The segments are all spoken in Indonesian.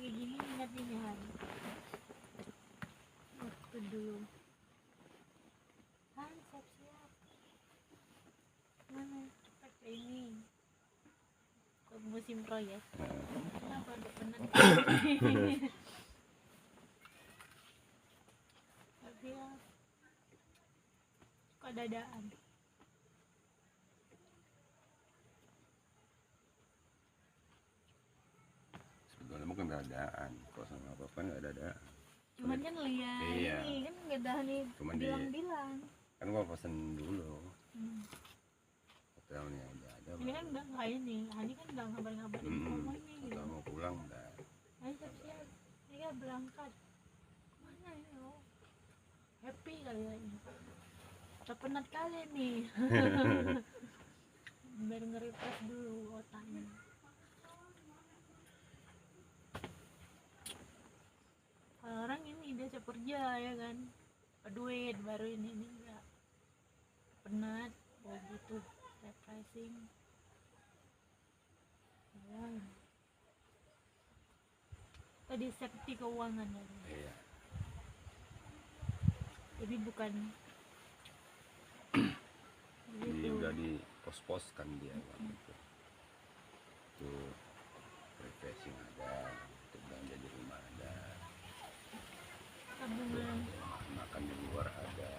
kayak gini ingat ini hari waktu dulu Han siap-siap mana cepat ke ini ke musim proyek kenapa udah penat tapi ya kok dadaan sebetulnya bukan dadaan, kalau sama apa-apa nggak dadaan. cuman kan lihat Iya. ini kan nggak ada nih Cuman bilang-bilang kan gua pesen dulu hotelnya ada ini kan udah nggak ini Hani kan udah ngabarin ngomong nih gitu hotel mau pulang udah ayo siap-siap ini kan berangkat mana ya oh, happy kali ya ini udah penat kali nih biar nge-refresh dulu otaknya kalau orang ini dia capek kerja ya kan duit baru ini enggak penat gitu refreshing ya. Tadi safety keuangan ya iya. jadi bukan Jadi gitu. udah di pos-poskan dia kan gitu. Tuh refreshing ada, untuk belanja di rumah ada, tabungan makan di luar ada.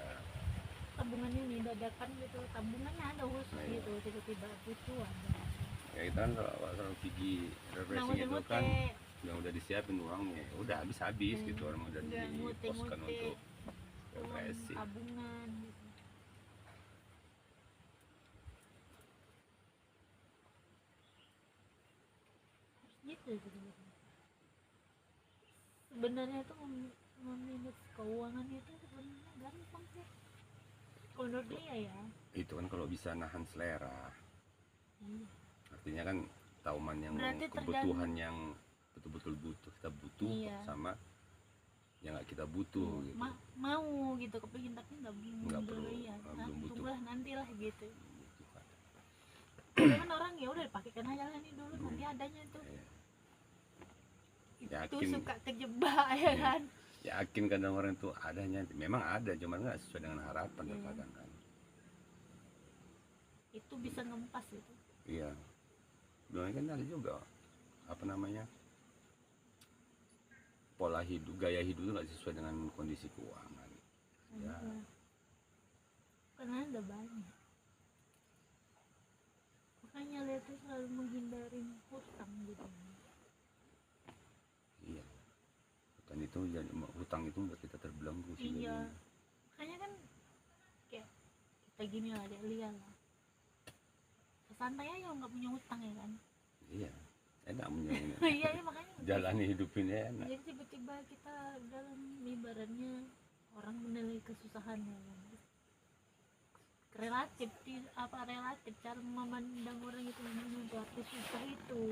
tabungan ini dadakan gitu tabungannya ada khusus Nah, iya. gitu tiba-tiba butuh ada Ya kita kan kalau pergi refreshing itu kan yang udah disiapin uangnya, udah habis gitu, orang udah diposkan untuk refreshing. tabungan gitu. Gitu sebenarnya. Sebenarnya tuh memanage keuangan itu sebenarnya gampang sih. Kalau menurut dia ya. Itu kan kalau bisa nahan selera. Iya. Artinya kan tahu man yang Berarti kebutuhan yang betul-betul kita butuh Iya. sama yang nggak kita butuh gitu. Mau gitu kepingin tapi nggak Nggak perlu, ya. belum butuh. Tunggulah nantilah gitu. Gitu kan. Tapi kan orang ya udah pakaikan aja lah nih dulu nanti adanya tuh. Iya. Itu Yakin. suka terjebak ya Iya. kan. Yakin kadang orang itu adanya, memang ada, cuman nggak sesuai dengan harapan Iya. terkadang kan. Itu bisa ngempas itu. Iya. Doanya kan ada juga apa namanya, pola hidup, gaya hidup itu nggak sesuai dengan kondisi keuangan. Ya. Iya. Karena ada banyak. Makanya lihat tuh selalu menghindarin hutang gitu. Iya. Hutang itu buat kita terbelenggu sih. Iya. jadinya. Makanya kan kayak kita gini lah dia lihat lah. Santai aja nggak punya hutang ya kan. Iya. Enak menjalani. Iya ya makanya. Jalani hidup ini enak. Jadi tiba-tiba kita dalam ibaratnya orang menilai kesusahan ya kan. Relatif cara memandang orang itu suatu susah itu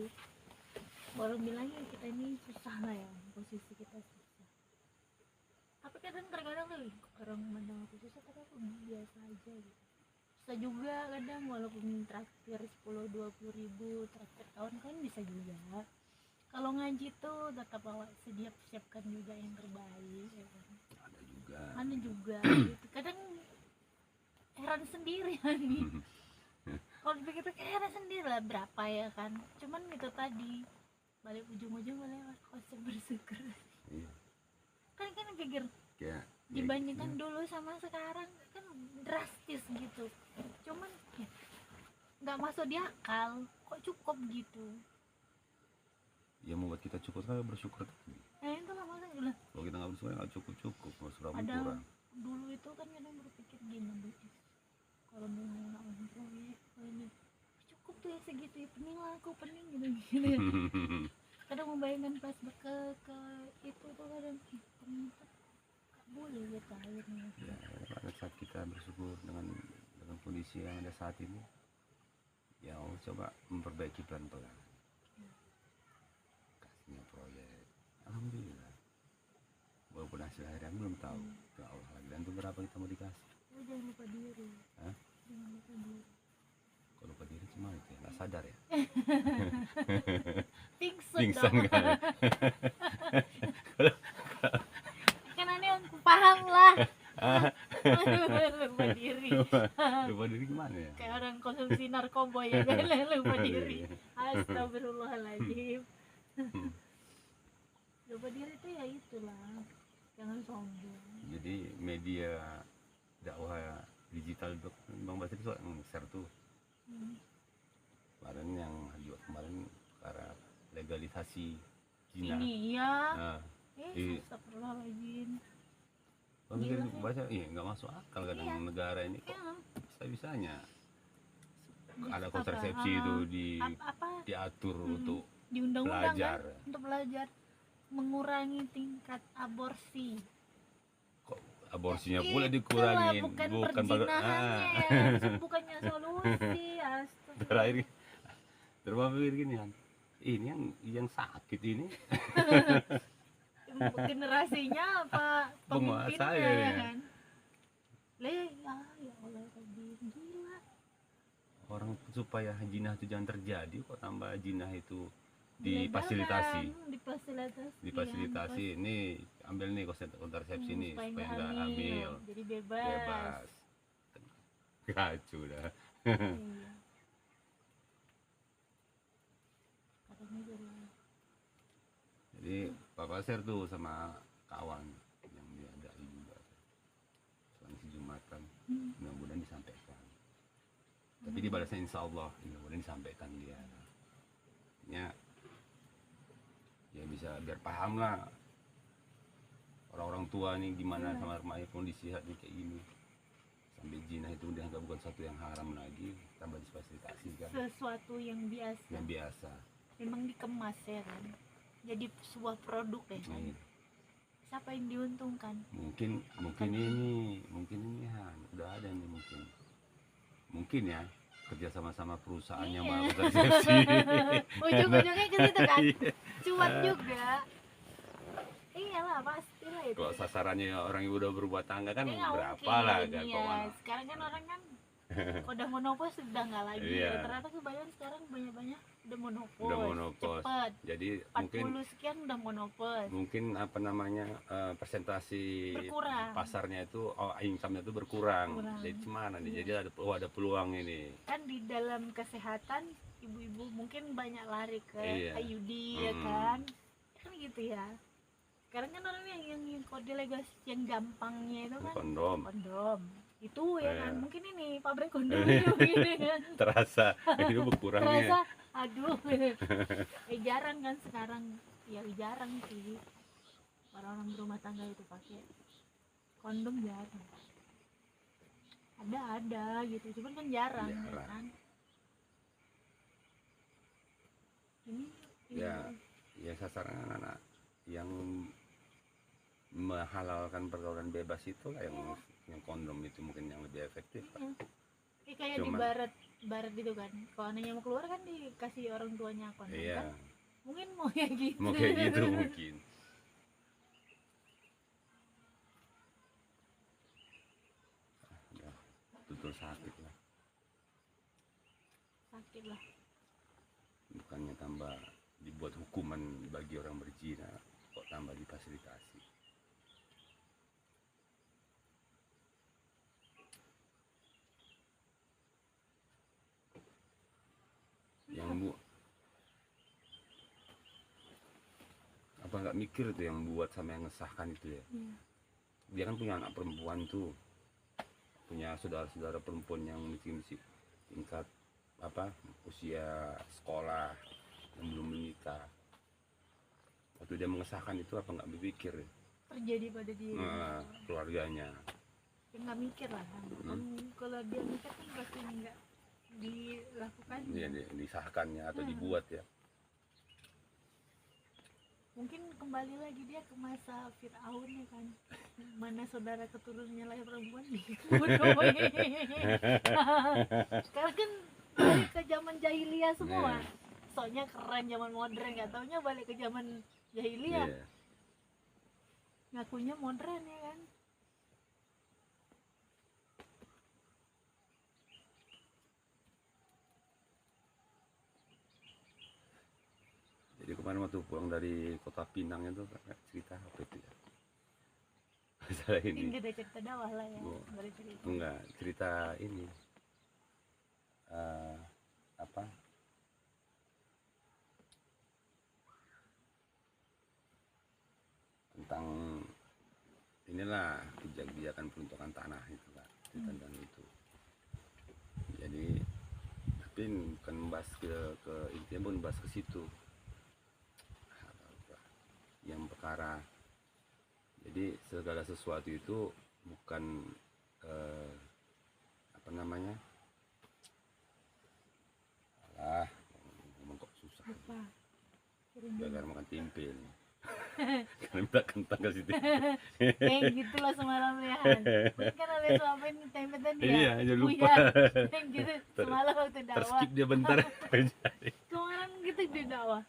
orang bilangnya kita ini susah lah ya posisi kita susah tapi kadang-kadang orang memandang aku susah tapi aku biasa aja gitu susah juga kadang walaupun traktir 10-20 ribu traktir tahun kan bisa juga kalau ngaji tuh tetap siapkan juga yang terbaik ya kan? Ada juga gitu. Kadang heran sendiri ya nih kalau dipikir-pikir heran sendiri lah berapa ya kan cuman itu tadi balik ujung-ujung lewat konsep bersyukur Iya. kan pikir Ya, dibandingkan dulu sama sekarang kan drastis gitu cuman ya nggak masuk di akal kok cukup gitu yang membuat kita cukup kan bersyukur tadi. itu lah maksudnya Kalau kita nggak bersyukur nggak cukup, kalau sudah ada kurang. dulu itu kan kadang berpikir gini kalau mau ngelawan proyek ini cukup tuh ya segitu ya pening gitu kadang membayangkan pas ke itu tuh kadang ternyata gak boleh gitu akhirnya Ya, pada saat kita bersyukur dengan kondisi yang ada saat ini, ya Allah coba memperbaiki pelan-pelan. Kasihnya proyek, alhamdulillah. Walaupun hasil akhirnya belum tahu, ya Allah lagi. Dan itu berapa kita mau dikasih? jangan lupa diri Hah? jangan lupa diri Kalau lupa diri cuma itu ya, nggak sadar ya. Pingsan Pingsan dong. kan. Kan aneh aku paham lah. Ah, Lupa diri. lupa diri gimana ya? Kayak orang konsumsi narkoba ya kan, lupa diri. Astagfirullahaladzim. Hmm. Lupa diri itu ya itulah, jangan sombong. Jadi media dakwah digital itu Bang Basri tuh yang share tuh kemarin yang juga kemarin karena legalisasi zina. Ini ya. Nah, iya. Astagfirullahaladzim. Bang Basri Gila, baca, iya nggak masuk akal kadang Iya. negara ini kok Ya. bisa-bisanya ada Apa? kontrasepsi itu Apa diatur Hmm. untuk di undang-undang belajar. kan untuk belajar mengurangi tingkat aborsi. Kok aborsinya Itulah, pula dikurangin, bukan bukan perzinahannya, bukannya solusi. Astagfirullah. terakhir terpikir gini kan, ini yang sakit ini Generasinya apa Penguasa pemimpinnya ya, ya ya. kan. Ya Allah, gila. orang supaya jinah itu jangan terjadi kok tambah jinah itu Dilegalkan, difasilitasi difasilitasi, ini ambil nih kontrasepsi nih supaya supaya nggak nggak hamil, jadi bebas. bebas. Kacau dah. Iya. Katanya dari Jadi Bapak share tuh sama kawan yang dia ada juga selama Jumatan, mudah-mudahan disampaikan. Tapi di balasnya insya Allah mudah-mudahan disampaikan dia. Ya bisa biar paham lah orang-orang tua nih gimana sama remaja kondisi hati kayak gini. Sampai zina itu udah nggak bukan satu yang haram lagi, tambah difasilitasi kan. sesuatu yang biasa. Yang biasa. Memang dikemas ya kan. Jadi sebuah produk ya kan. Nih, Siapa yang diuntungkan? mungkin ini Han, udah ada nih mungkin ya kerja sama-sama perusahaan yang Iya. melakukan kontrasepsi. Ujung-ujungnya ke situ kan. Iya. Cuan juga. Iyalah pastilah itu. Kalau sasarannya orang yang udah berumah tangga kan Nggak berapa mungkin, lah kan iya. kok mana. Sekarang kan orang kan udah monopos sudah nggak lagi. Iya. Ternyata kebanyakan sekarang banyak udah monopos. Udah monopos. Cepet. Jadi 40 sekian udah monopos. mungkin apa namanya persentasi Berkurang. pasarnya itu income-nya itu berkurang. Kurang. Jadi gimana nih? Iya. Jadi ada peluang ini. Kan di dalam kesehatan ibu-ibu mungkin banyak lari ke Iya. IUD ya kan. Kan gitu ya. Sekarang kan orang yang kode legasi yang gampangnya itu kan Kondom kondom. Itu ya kan Iya. mungkin ini pabrik kondom itu gini kan. terasa itu berkurangnya. Terasa aduh. Jarang kan sekarang. Ya jarang sih. Orang-orang berumah tangga itu pakai kondom jarang. Ada gitu. Cuman kan jarang. Ya Jarang. kan. Ini Ya sasaran anak yang menghalalkan pergaulan bebas itu lah yang kondom itu mungkin yang lebih efektif. kayak di Cuman- barat gitu kan. Kalau anaknya mau keluar kan dikasih orang tuanya kondom Iya, kan. Mungkin mau kayak gitu. mau kayak gitu mungkin. Ya, betul sakit lah. Sakit lah. Bukannya tambah dibuat hukuman bagi orang berzina, kok tambah difasilitasi. Yang bu apa nggak mikir tuh yang buat sama yang ngesahkan itu ya. Iya. Dia kan punya anak perempuan tuh, punya saudara-saudara perempuan yang masih tingkat apa usia sekolah yang belum menikah. Waktu dia mengesahkan itu apa nggak berpikir ya? Terjadi pada diri. Keluarganya. Ya nggak mikir lah kan. Kan kalau dia mikir kan pasti nggak dilakukan. Ya, disahkannya atau Hmm. dibuat ya. Mungkin kembali lagi dia ke masa Fir'aun ya kan. Mana saudara keturunannya lahir perempuan dibunuh. Sekarang kan balik ke zaman jahiliyah semua. Iya. Soalnya keren zaman modern, nggak taunya balik ke zaman jahiliyah. Iya. Ngakunya modern ya kan. kemarin waktu pulang dari kota Pinang itu cerita apa itu ya? Masalah Mungkin ini. kita cerita dakwah lah ya. Oh. Baru cerita. Enggak, cerita ini. Apa? Tentang inilah kebijakan peruntukan tanah itu kan, tentang itu. Jadi tapi bukan membahas ke intinya, pun membahas ke situ yang perkara. Jadi segala sesuatu itu bukan apa namanya, ngomong kok susah Lupa. gara-gara makan tempe nih. Karena minta kentang ke situ. Kayak gitu lah semalam ya. Mungkin kan oleh suapin tempe tadi ya. Iya, jangan lupa. Kayak gitu semalam waktu dakwah. Terskip dia bentar. Kemarin gitu di dakwah.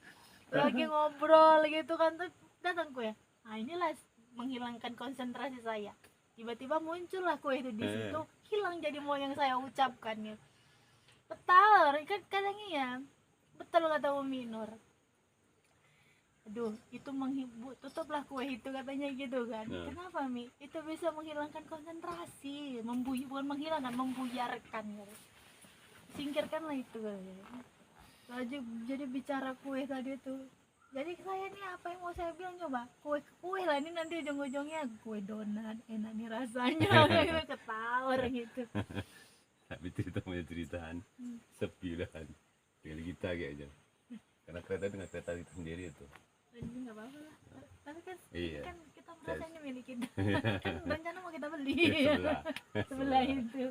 Lagi ngobrol gitu kan, tuh datang kue. Nah inilah menghilangkan konsentrasi saya. Tiba-tiba muncullah kue itu di situ, hilang jadi mau yang saya ucapkan ya. Betul, kan kadangnya ya. Betul kata Umi Nur. Aduh, itu menghibur, tutuplah kue itu katanya gitu kan. Kenapa Mi? Itu bisa menghilangkan konsentrasi, bukan menghilangkan, membuyarkan gitu. Singkirkanlah itu gitu. Jadi bicara kue tadi tuh. Jadi saya nih apa yang mau saya bilang, coba kue lah ini, nanti ujung-ujungnya kue donat enak nih rasanya. Gitu, ketawa gitu. Tapi cerita punya ceritaan sepi lah kan, tinggal kita kayaknya. Karena kereta dengan kereta itu sendiri itu. Ini nggak apa-apa lah. Tapi kan, Iya. kan kita merasa ini milik kita. Kan rencana mau kita beli. Sebelah itu.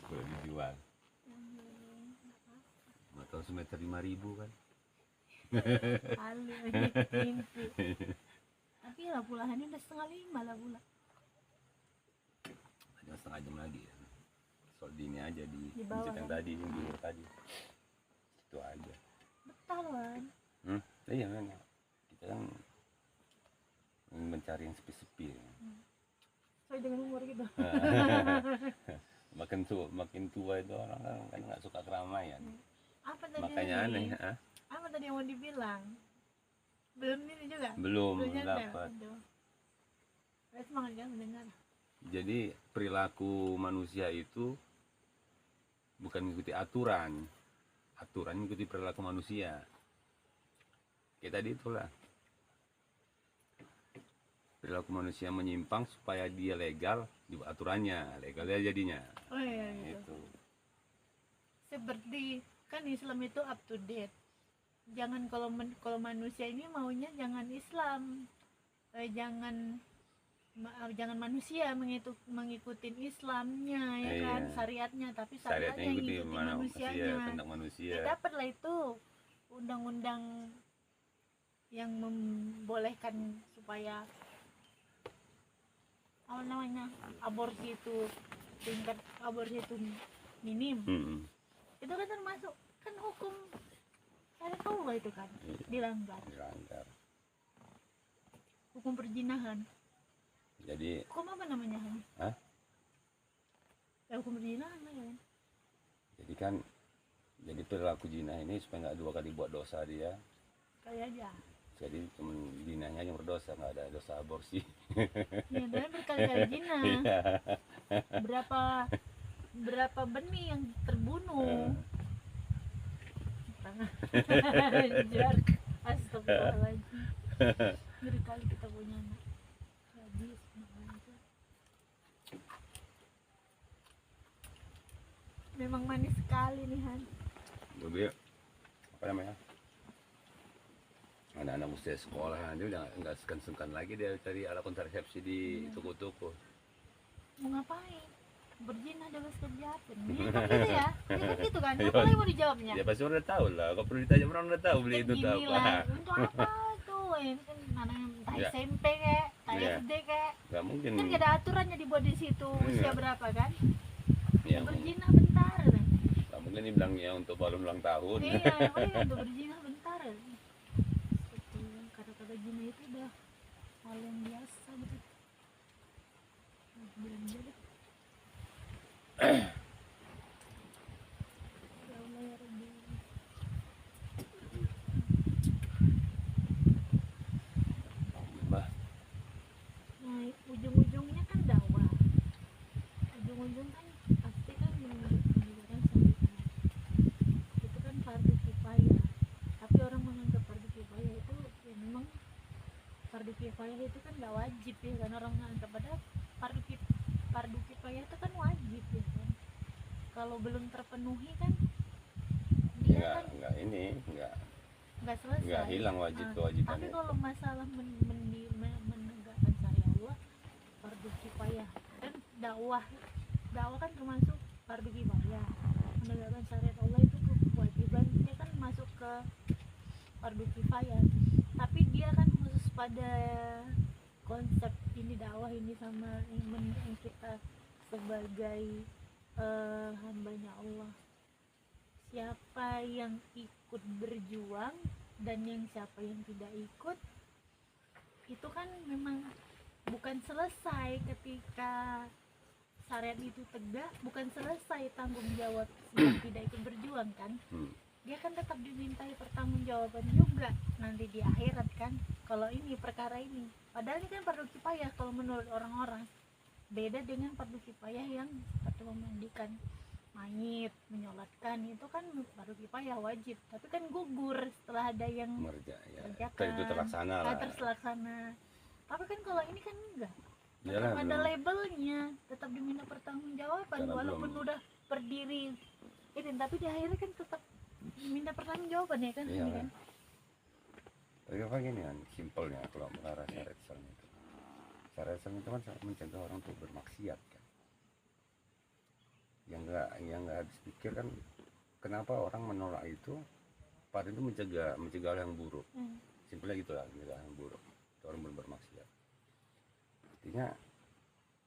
boleh dijual. Motor semeter 5.000 kan. Kali mimpi. Tapi lah pulahannya udah 4:30 lah pula. Hanya setengah jam lagi ya. Soal di ini aja di bawah masjid yang kan? tadi, yang di luar tadi. Itu aja. Betawan. Iya kan. Kita kan mencari yang sepi-sepi. Soalnya dengan umur gitu. makin tua itu orang kan nggak suka keramaian. Apa tadi? Makanya aneh. Apa tadi yang mau dibilang? Belum ini juga. Belum nyadar. dapat. Aduh. Semangat kan mendengar. Jadi perilaku manusia itu bukan mengikuti aturan mengikuti perilaku manusia. Kayak tadi itulah, perilaku manusia menyimpang supaya dia legal, dibuat aturannya legal ya jadinya. Oh iya gitu. Itu Seperti kan Islam itu up to date. Jangan kalau manusia ini maunya jangan Islam, jangan manusia mengikuti Islamnya ya kan, Iya. syariatnya, tapi syariatnya syariatnya yang ikuti ngikutin mana manusianya. tentang manusia. Ya dapatlah itu undang-undang yang membolehkan supaya apa namanya, aborsi itu, tingkat aborsi itu minim. Itu kan termasuk kan hukum syariat Allah itu kan, dilanggar. Hukum perzinahan. Jadi Hukum apa namanya? Hah? Ya hukum perzinahan lah ya. Jadi perilaku zina ini supaya nggak 2 kali buat dosa dia. Kayak aja. Jadi cuma zinanya yang berdosa, nggak ada dosa aborsi. Ya, dan berkali-kali zina. Iya. Berapa benih yang terbunuh. Jar. Astagfirullahaladzim. Ngeri kali kita punya anak. Habis. Memang manis sekali nih Han. Jadi apa namanya, anak-anak usia sekolah dia udah nggak sungkan lagi dia cari alat kontrasepsi di toko-toko. Mau ngapain? Berzina dengan kegiatan. Dia kan gitu ya. Dia kan gitu kan. Apa lagi mau dijawabnya? Ya pasti orang udah tahu lah, kalau perlu ditanya orang udah tahu beli itu tuh apa. Lah, untuk apa tuh? Ini kan anak entah Ya. SMP kayak, entah Ya. SD kayak. Nggak mungkin. Kan gak ada aturannya dibuat di situ usia berapa kan? Ya, Berzina bentar. nggak mungkin dibilangnya untuk baru ulang tahun. Iya, paling untuk berzina bentar. Seperti kata-kata zina itu udah hal yang biasa gitu. Bilang jadi. Ya Allah ya Rabbi. fardu kifayah itu kan nggak wajib ya kan, orang nganggap, padahal fardu kifayah itu kan wajib ya kan. Kalau belum terpenuhi kan dia kan nggak ini nggak selesai, nggak hilang wajib tapi kewajibannya. kalau masalah menegakkan syariat Allah fardu kifayah, dan dakwah kan termasuk fardu kifayah. Menegakkan syariat Allah itu kewajiban, dia kan masuk ke fardu kifayah, tapi dia kan khusus pada konsep ini dakwah ini sama yang kita sebagai hambanya Allah, siapa yang ikut berjuang dan yang siapa yang tidak ikut, itu kan memang bukan selesai ketika syariat itu tegak, bukan selesai tanggung jawab yang tidak ikut berjuang kan. Dia kan tetap dimintai pertanggungjawaban juga nanti di akhirat kan, kalau ini perkara ini. Padahal ini kan fardu kifayah kalau menurut orang-orang, beda dengan fardu kifayah yang seperti memandikan mayit, menyolatkan, itu kan fardu kifayah wajib, tapi kan gugur setelah ada yang mengerjakan, itu terlaksana lah. Terlaksana. Tapi kan kalau ini kan enggak, Yalah, tetap ada labelnya, tetap diminta pertanggungjawaban walaupun udah berdiri ini, tapi di akhirnya kan tetap diminta pertanggungjawaban ya kan. Iya ini kan. Tapi apa gini kan, simpelnya kalau perkara syariat Islam itu, syariat Islam itu kan sangat mencegah orang untuk bermaksiat kan. Yang nggak habis pikir kan, kenapa orang menolak itu, padahal itu mencegah hal yang buruk. Simpelnya gitulah, mencegah hal yang buruk, orang bermaksiat. Artinya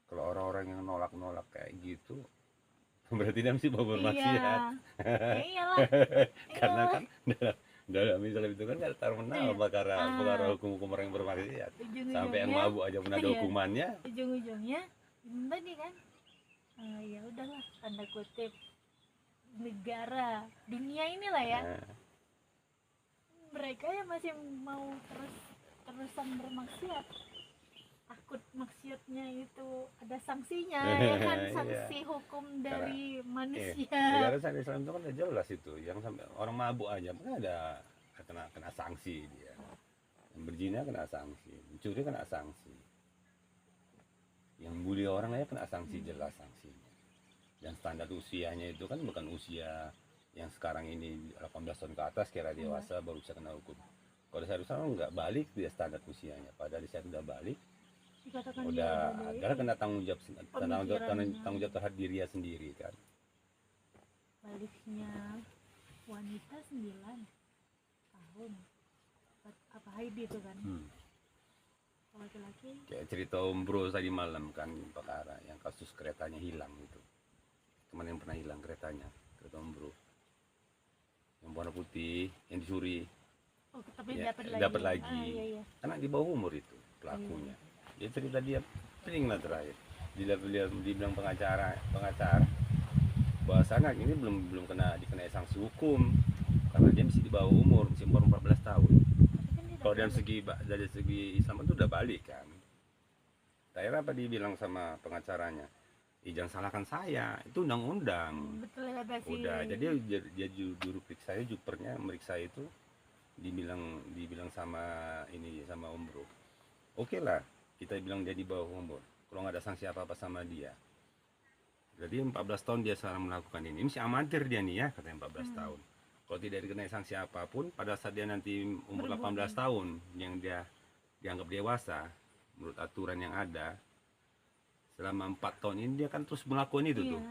kalau orang-orang yang nolak kayak gitu, berarti dia mesti mau bermaksiat. Iya. Iyalah. Karena kan dalam Islam itu kan nggak terkenal perkara hukum orang yang bermaksiat. Sampai yang mabuk aja pun ada hukumannya. Ujung-ujungnya tadi kan, ya udahlah, tanda kutip negara dunia inilah ya, mereka yang masih mau terusan bermaksiat, takut maksiatnya itu ada sanksinya ya kan, sanksi hukum dari manusia. Negara syariat Islam itu kan udah jelas itu, yang sampai orang mabuk aja kan ada kena sanksi dia, yang berzina kena sanksi, mencuri kena sanksi, yang bully orang lain kena sanksi, jelas sanksinya. Dan standar usianya itu kan bukan usia yang sekarang ini 18 tahun ke atas kira dewasa baru bisa kena hukum. Kalau syariat Islam nggak balik dia standar usianya, padahal saya udah balik, Dikatakan udah adalah kena tanggung jawab terhadap dirinya sendiri kan. Baliknya wanita 9 tahun apa Heidi itu kan. Laki-laki Kayak cerita Om Bro tadi malam kan, perkara yang kasus keretanya hilang itu, teman yang pernah hilang keretanya, kereta Om Bro yang warna putih yang dicuri. Tapi ya, dapat lagi. Iya. Karena di bawah umur itu pelakunya. Dia cerita dia sering lah terakhir dibilang pengacara bahwa anak ini belum dikenai sanksi hukum karena dia masih di bawah umur, masih umur 14 tahun. Kalau dari segi Islam itu udah balik kan. Terakhir apa dibilang sama pengacaranya? Jangan salahkan saya, itu undang-undang. Betul kata sih. Udah, jadi dia juru periksa jupernya meriksa itu dibilang sama Om Bro. Oke lah, kita bilang dia di bawah umur. Kalau nggak ada sanksi apa-apa sama dia. Jadi 14 tahun dia sekarang melakukan ini. Ini masih amatir dia nih ya, katanya 14 tahun. Kalau tidak dikenai sanksi apapun, pada saat dia nanti umur 18 tahun yang dia dianggap dewasa menurut aturan yang ada, selama 4 tahun ini dia kan terus melakukan itu tuh.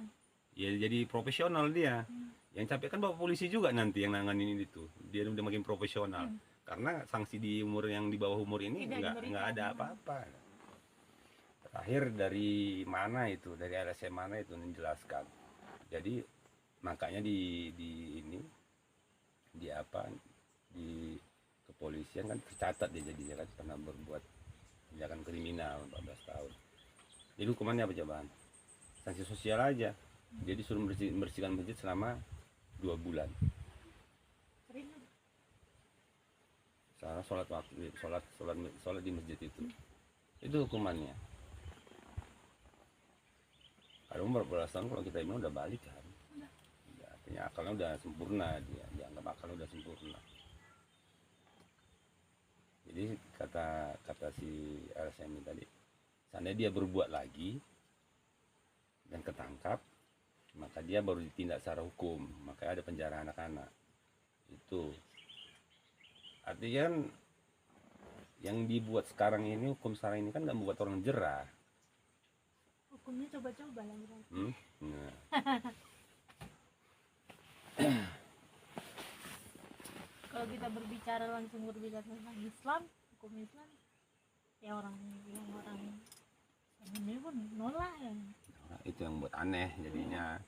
Ya jadi profesional dia. Yang capek kan bapak polisi juga nanti yang nanganin itu. Dia udah makin profesional. Karena sanksi di umur yang di bawah umur ini nggak ada apa-apa. Terakhir dari mana itu, dari LSM mana itu menjelaskan. Jadi makanya di kepolisian kan tercatat dia jadinya kan pernah berbuat tindakan kriminal 14 tahun. Jadi hukumannya apa coba? Sanksi sosial aja. Jadi suruh membersihkan masjid selama 2 bulan. Sholat di masjid itu hukumannya. Kalau umur berapa tahun kalau kita bilang udah balik kan, artinya akalnya udah sempurna, dia dianggap akalnya udah sempurna. Jadi kata si RSM ini tadi, seandainya dia berbuat lagi dan ketangkap, maka dia baru ditindak secara hukum, makanya ada penjara anak-anak. Itu artinya kan yang dibuat sekarang ini, hukum sekarang ini kan nggak membuat orang jerah. Hukumnya coba-coba lah berarti. Nah. Kalau kita langsung berbicara tentang Islam, hukum Islam, ya orang ini pun nolak ya. Nah, itu yang buat aneh jadinya.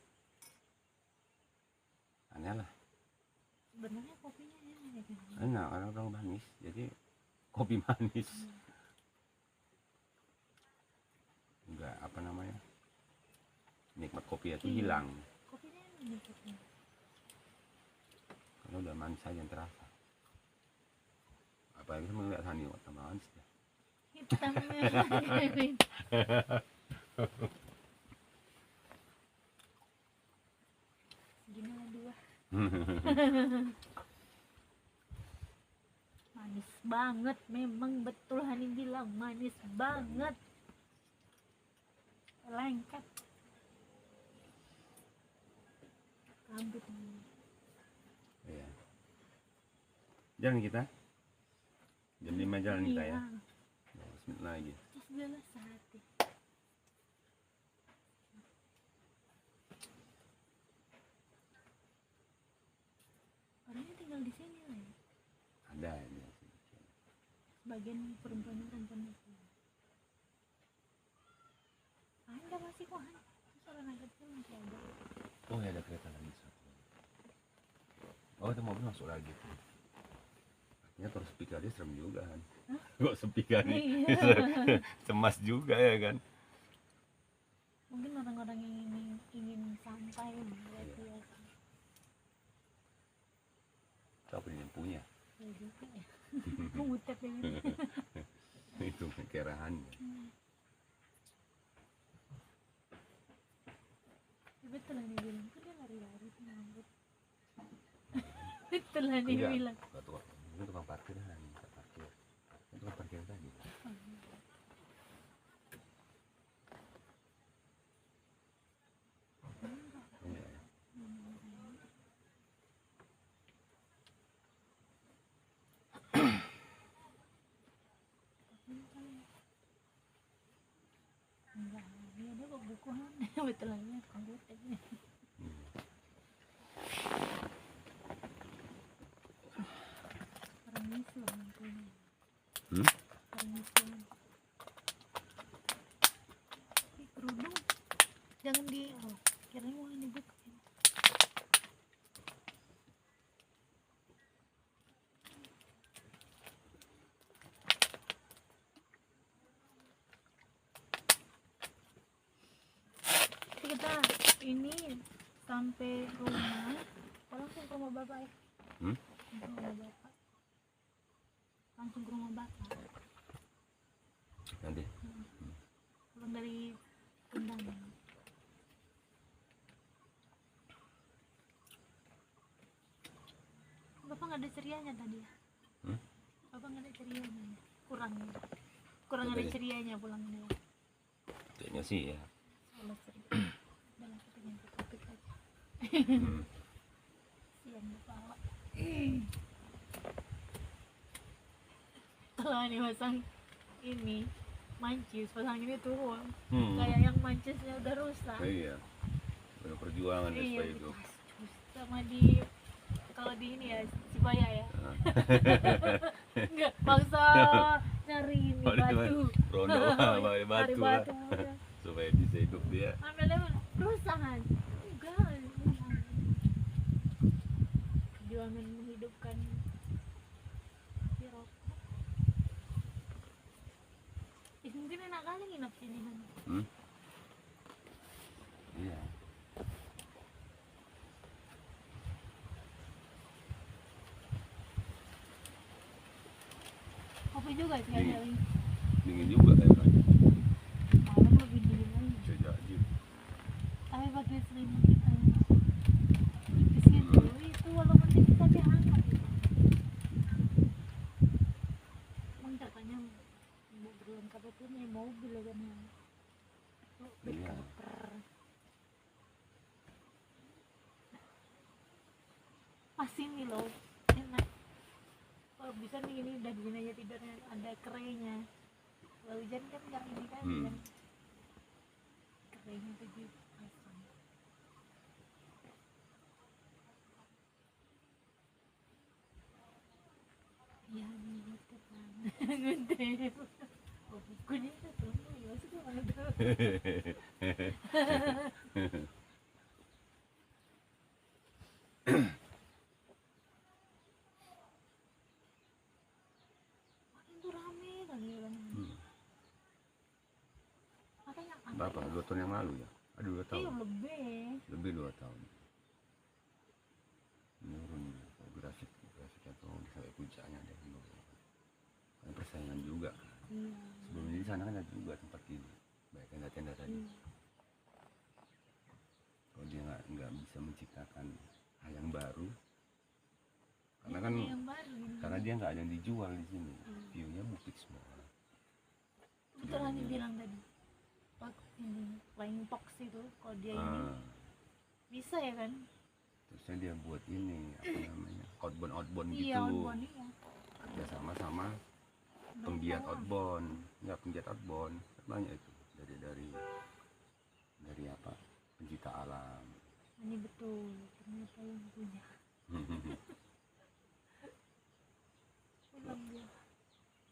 Aneh lah. Sebenarnya kopinya enak ya kan? Enak, orang manis, jadi kopi manis. Enggak, apa namanya, nikmat kopi itu hilang. Kopinya enak nikmatnya. Karena udah manis aja yang terasa. Apalagi sama ngeliat Hani, tambah manis ya. Hitamnya gini lah dua. Manis banget, memang betul Hani bilang manis banget, lengket rambut. Iya. Jalan kita jam 5 jalan kita ya. Bismillah lagi. Bismillah sehati. Orangnya tinggal di sini lah ya. Ada ya. Bagian perempuan itu. Anda masih kok Han? Terus orang anak kecil masih ada. Oh ya, ada kereta lagi satu. Oh, itu mobil masuk lagi tuh. Artinya terus speaker dia serem juga kan. Kok speaker nih? Iya. Cemas juga ya kan. Mungkin orang-orang yang ingin santai berarti ya. Siapa yang punya? Ya juga ya. Mengutek dengan. Itu kekerahan. Betul lah dia bilang, kan dia lari-lari tuh ngambut. Betul lah dia bilang. Itu tukang parkir kan, parkir. Itu tukang parkir tadi. Iya. Enggak, dia ada kok buku Han. Betul lah ya, komputer. Orang Islam punya. Orang Islam. Ih, kerudung. Jangan di, kirain mau dibuka. Kita ini sampai rumah, langsung ke rumah bapak ya. Ke rumah bapak. Langsung ke rumah bapak. Nanti. Pulang dari undangan. Bapak nggak ada cerianya tadi ya? Bapak nggak ada cerianya, kurang ada cerianya pulangnya. Kayaknya sih ya. Kalau ceria, dalam kepengen topik aja. Sian bapak. Kalau ini pasang ini mancis, pasang ini turun. Kayak yang mancisnya udah rusak. Iya. Udah perjuangan ya supaya itu. Sama di kalau di ini ya Cibaya ya. Enggak, bangsa nyari ini batu. Rondo Cari batu lah. batu. Supaya bisa hidup dia. Ambilnya rusak kan? Enggak. Perjuangan menghidupkan si rokok. Mungkin enak kali nginep sini kan. Iya. Kopi juga sih ada ini. Dingin juga kayaknya. Malam lebih dingin lagi. Bisa jadi. Tapi pakai selimut kita di situ itu walaupun dingin tapi hangat gitu. makanya mau berlengkap itu nih mobil ya kan ya. Iya. Pick-upper. Masih nih loh enak kalau bisa nih ini udah gini aja tidurnya ada kerainya. Kalau hujan kan nggak ini kan kan kerainya tuh dipasang. Ya gitu kan ngintip oh bukunya itu tuh ya sudah mana tuh makin tuh rame kali orang makanya Berapa? 2 tahun yang lalu ya? Ada 2 tahun. lebih 2 tahun. Menurun kalau grafik atau sampai puncaknya ada menurun. Karena persaingan juga. iya Sebelumnya di sana kan ada juga tempat ini, banyak tenda-tenda tadi. Kalau dia nggak bisa menciptakan hal yang baru, karena kan yang baru ini karena dia nggak ada yang dijual di sini, view-nya bukit semua. betul Hani bilang tadi pak ini flying fox itu kalau dia ini bisa ya kan Terusnya dia buat ini apa namanya outbound iya gitu, outbound iya kerja sama penggiat outbound, nggak penggiat outbound banyak itu dari apa pencipta alam. ini betul ternyata yang punya pulang dia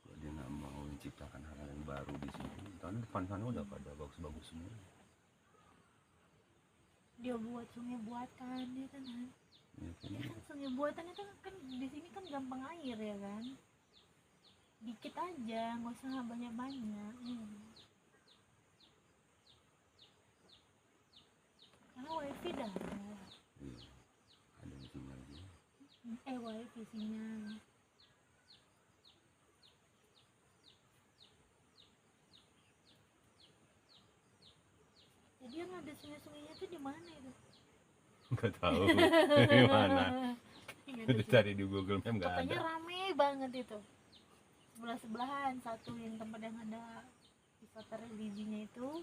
Kalau dia nggak mau menciptakan hal yang baru di sini, tahun depan sana udah pada bagus-bagus semua. dia buat sungai buatan ya kan Han? Ya, kan? Ya kan sungai buatan itu kan di sini kan gampang air ya kan dikit aja nggak usah banyak-banyak karena wifi dah Iya, ada di sini lagi. wifi sinyal jadi yang ada sungai-sungainya tuh di mana itu Nggak tahu di mana. Nggak Udah ada cari di Google Map nggak pokoknya ada. rame banget itu sebelah-sebelahan satu yang tempat yang ada wisata religinya itu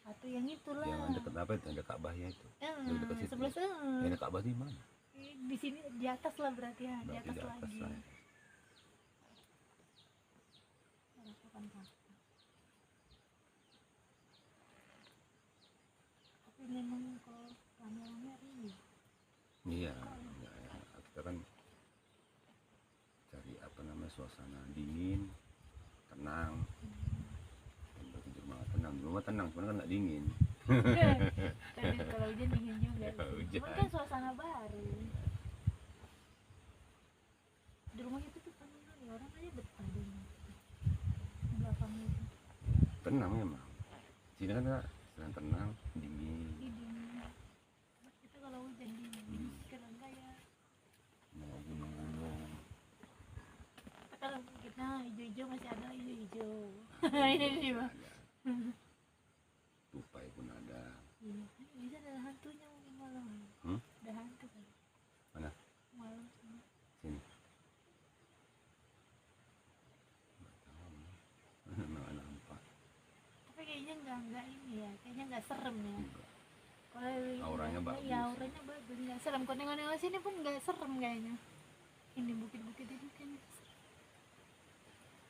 satu yang itulah Yang dekat apa itu? Ada Ka'bahnya itu. Yang dekat situ. sebelah sana Yang ada Ka'bah di mana? di sini di atas lah berarti ya di Berarti atas di atas lagi lah. rasakan kaki tapi memang kalau rame-rame ini Iya, ya, kita kan cari apa namanya suasana dingin, tenang. Berarti di rumah tenang, di rumah tenang, cuman kan nggak dingin. tapi kalau hujan dingin juga Kalau sih. hujan. Cuman kan suasana baru di rumah itu tuh tenang kali orang aja betah di rumah di belakangnya itu Tenang memang. Sini kan sedang tenang, dingin. dingin kita kalau hujan dingin sekarang kayak Mau gunung-gunung. kalau kita hijau-hijau masih ada hijau-hijau ini sih Bang. Tupai pun ada. Iya, bisa ada hantunya mungkin malam. Ada hantu kan? Mana? Malam sini. Sini. Nggak nampak. Tapi kayaknya enggak ini ya, kayaknya enggak serem ya. Enggak. Kalau Auranya bagus. Iya, auranya bagus, enggak serem. Kalau nengok-nengok sini pun enggak serem kayaknya. Ini bukit-bukit ini kan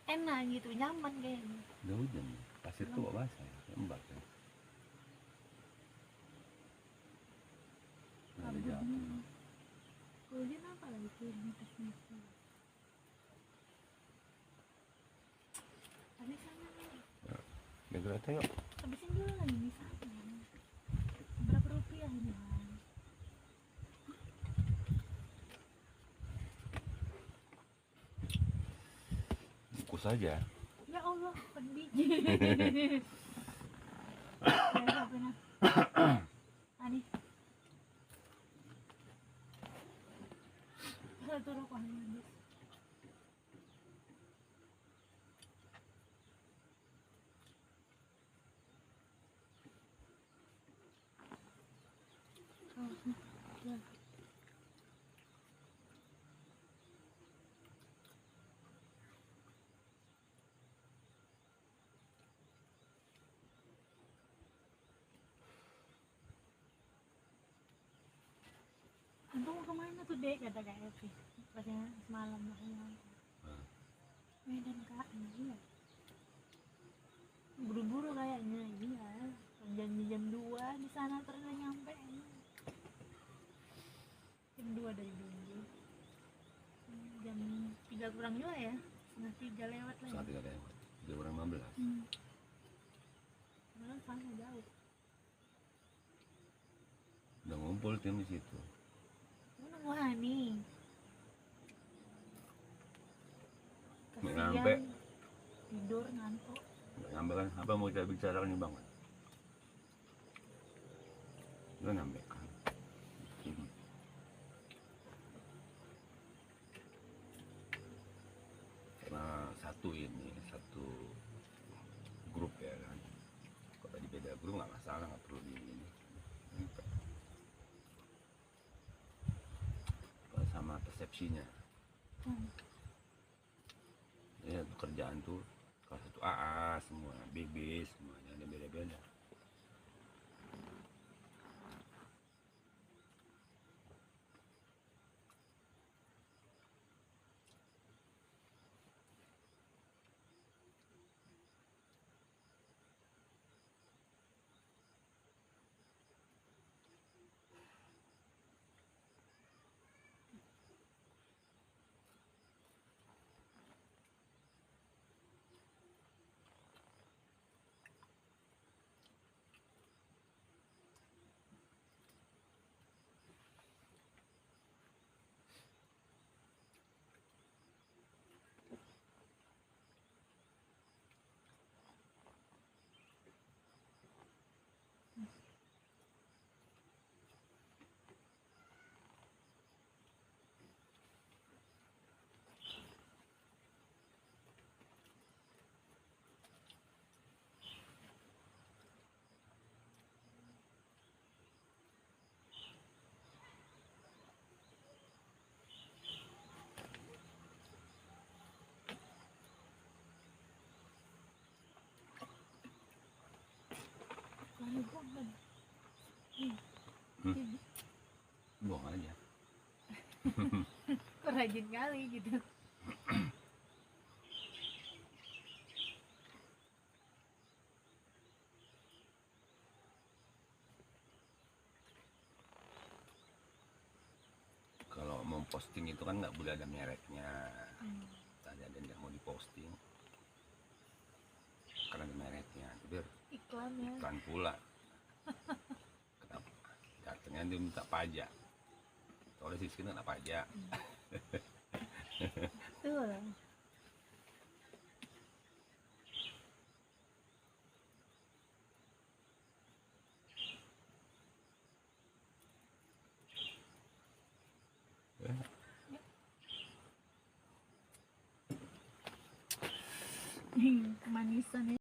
enak gitu, nyaman kayaknya. Udah hujan, pasir tuh basah ya, lembab ya. Nggak ada jatuh. Hujan apa lagi tuh di atasnya? Tapi sana nih, Negrata yuk. habisin dulu lagi di sana. Berapa rupiah ini? Bang? Bungkus aja. Ya Allah, biji. Ya, benar. Ani. Satu rokok habis. Ya. tuh deh kata Kak Evi pasnya semalam makanya Nah, Medan Kak iya buru-buru kayaknya iya jam 2 di sana terus udah nyampe jam 2 dari dulu jam 3 kurang juga ya setengah 3 lewat lah ya saat tiga lewat 3:15. malah sana jauh Udah ngumpul tim di situ. mana mau Hani Nggak nyampe. kasihan tidur ngantuk Nggak nyampe kan? Apa mau kita bicarakan nih bang? Nggak nyampe kan? Karena satu grup ya kan. Kalau tadi beda grup nggak masalah, nggak perlu di ini. Kalau sama persepsinya. Ya pekerjaan tuh kalau satu AA semua, BB semuanya ada beda-beda. lalu buang Hmm. Buang aja. kok rajin kali gitu Kalau mau posting itu kan nggak boleh ada mereknya. Tadi ada yang mau diposting karena ada mereknya, biar iklan ya iklan pula. Kenapa? Katanya dia minta pajak. Soalnya sih kena pajak. betul kemanisan ya